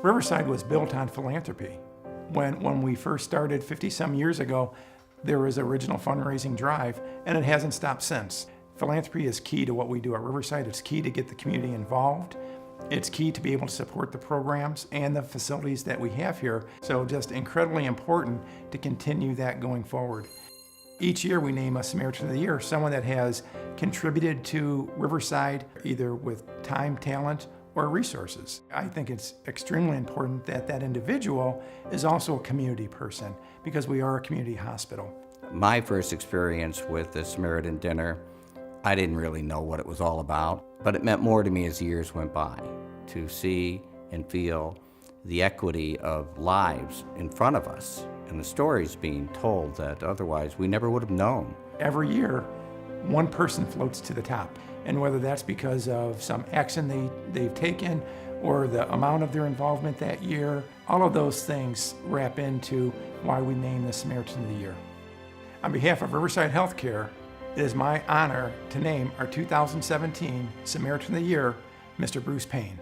Riverside was built on philanthropy. When we first started 50-some years ago, there was an original fundraising drive, and it hasn't stopped since. Philanthropy is key to what we do at Riverside. It's key to get the community involved. It's key to be able to support the programs and the facilities that we have here. So just incredibly important to continue that going forward. Each year we name a Samaritan of the Year, someone that has contributed to Riverside either with time, talent, or resources. I think it's extremely important that that individual is also a community person because we are a community hospital. My first experience with the Samaritan dinner, I didn't really know what it was all about, but it meant more to me as years went by to see and feel the equity of lives in front of us and the stories being told that otherwise we never would have known. Every year, one person floats to the top, and whether that's because of some action they've taken or the amount of their involvement that year, all of those things wrap into why we name the Samaritan of the Year. On behalf of Riverside Healthcare, it is my honor to name our 2017 Samaritan of the Year, Mr. Bruce Payne.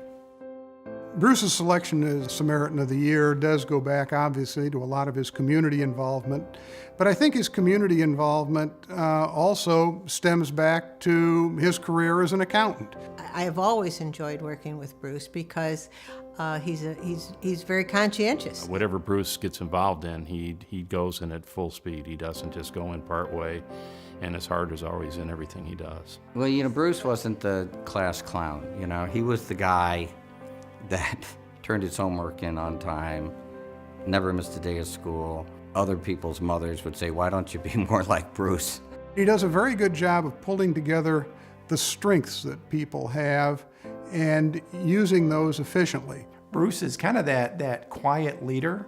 Bruce's selection as Samaritan of the Year does go back, obviously, to a lot of his community involvement. But I think his community involvement also stems back to his career as an accountant. I have always enjoyed working with Bruce because he's very conscientious. Whatever Bruce gets involved in, he goes in at full speed. He doesn't just go in part way, and his heart is always in everything he does. Well, Bruce wasn't the class clown. He was the guy that turned his homework in on time, never missed a day of school. Other people's mothers would say, why don't you be more like Bruce? He does a very good job of pulling together the strengths that people have and using those efficiently. Bruce is kind of that quiet leader,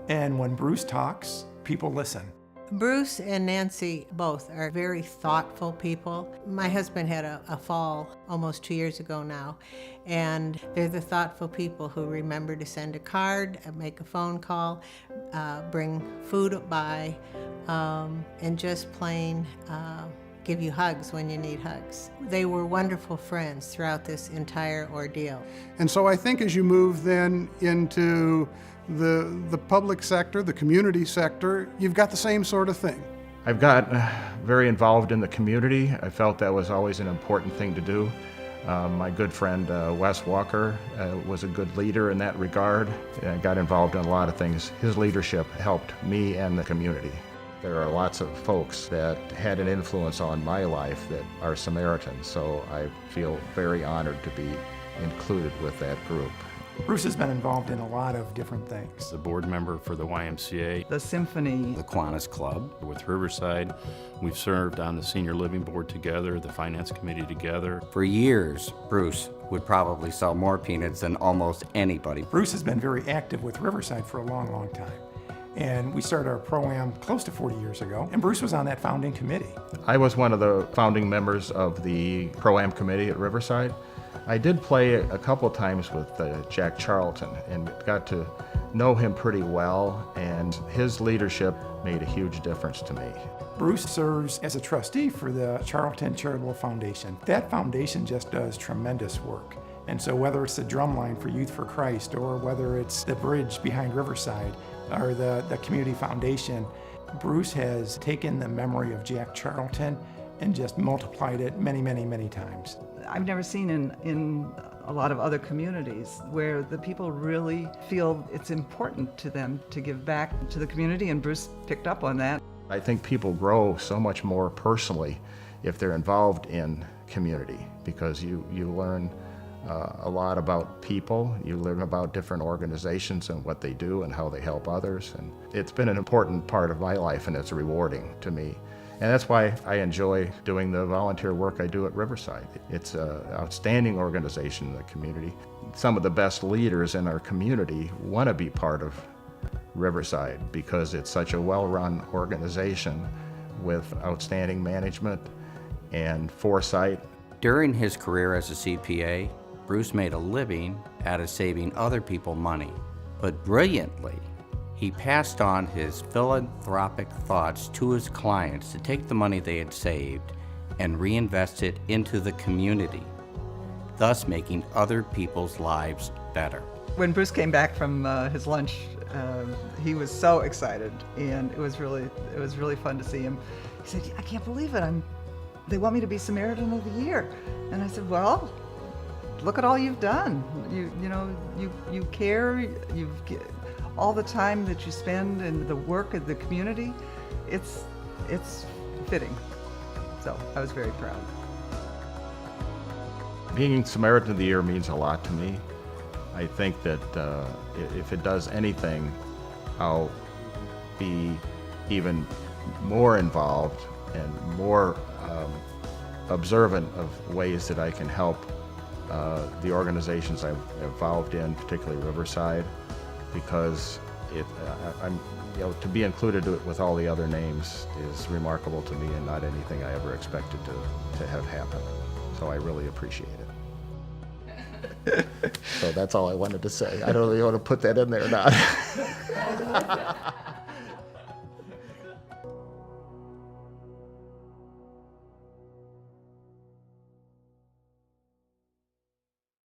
and when Bruce talks, people listen. Bruce and Nancy both are very thoughtful people. My husband had a fall almost 2 years ago now, and they're the thoughtful people who remember to send a card, make a phone call, bring food by, and just plain give you hugs when you need hugs. They were wonderful friends throughout this entire ordeal. And so I think as you move then into the public sector, the community sector, you've got the same sort of thing. I've got very involved in the community. I felt that was always an important thing to do. My good friend Wes Walker was a good leader in that regard. I got involved in a lot of things. His leadership helped me and the community. There are lots of folks that had an influence on my life that are Samaritans, so I feel very honored to be included with that group. Bruce has been involved in a lot of different things. The board member for the YMCA, the Symphony, the Kiwanis Club. With Riverside, we've served on the senior living board together, the finance committee together. For years, Bruce would probably sell more peanuts than almost anybody. Bruce has been very active with Riverside for a long, long time. And we started our program close to 40 years ago, and Bruce was on that founding committee. I was one of the founding members of the Pro-Am committee at Riverside. I did play a couple times with Jack Charlton and got to know him pretty well, and his leadership made a huge difference to me. Bruce serves as a trustee for the Charlton Charitable Foundation. That foundation just does tremendous work. And so whether it's the drumline for Youth for Christ, or whether it's the bridge behind Riverside, or the community foundation, Bruce has taken the memory of Jack Charlton and just multiplied it many, many, many times. I've never seen in a lot of other communities where the people really feel it's important to them to give back to the community, and Bruce picked up on that. I think people grow so much more personally if they're involved in community, because you learn a lot about people. You learn about different organizations and what they do and how they help others. And it's been an important part of my life, and it's rewarding to me. And that's why I enjoy doing the volunteer work I do at Riverside. It's an outstanding organization in the community. Some of the best leaders in our community want to be part of Riverside because it's such a well-run organization with outstanding management and foresight. During his career as a CPA, Bruce made a living out of saving other people money, but brilliantly, he passed on his philanthropic thoughts to his clients to take the money they had saved and reinvest it into the community, thus making other people's lives better. When Bruce came back from his lunch, he was so excited, and it was really fun to see him. He said, "I can't believe it! They want me to be Samaritan of the Year," and I said, "Well, look at all you've done. You care. All the time that you spend in the work of the community. It's fitting." So I was very proud. Being Samaritan of the Year means a lot to me. I think that if it does anything, I'll be even more involved and more observant of ways that I can help the organizations I'm involved in, particularly Riverside, because to be included with all the other names is remarkable to me and not anything I ever expected to have happen. So I really appreciate it. So that's all I wanted to say. I don't know if you want to put that in there or not.